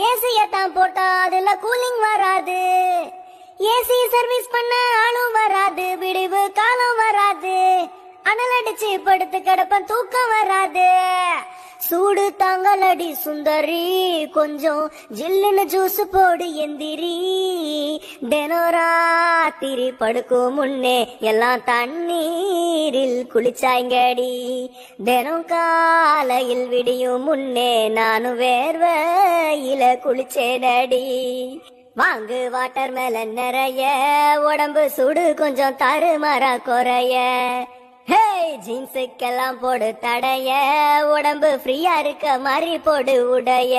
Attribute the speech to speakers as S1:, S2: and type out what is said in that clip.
S1: ஏசியத்தான் போட்டா அதுல கூலிங் வராது. ஏசி சர்வீஸ் பண்ண ஆளும் வராது. விடிவு காலம் வராது. அனல் அடிச்சு படுத்து கிடப்பன் தூக்கம் வராது. சூடு தாங்கலடி சுந்தரி, கொஞ்சம் ஜில்லுன்னு ஜூஸ் போடு எந்திரி. தினம் ராத்திரி படுக்கும் முன்னே எல்லாம் தண்ணீரில் குளிச்சாய்ங்கடி. தினம் காலையில் விடியும் முன்னே நானும் வேர்வையில குளிச்சேனடி. வாங்கு வாட்டர் மேல நிறைய, உடம்பு சூடு கொஞ்சம் தருமரா குறைய. ஹே ஜீன்ஸுக்கெல்லாம் போடு தடைய, உடம்பு ஃப்ரீயா இருக்க மாதிரி போடு உடைய.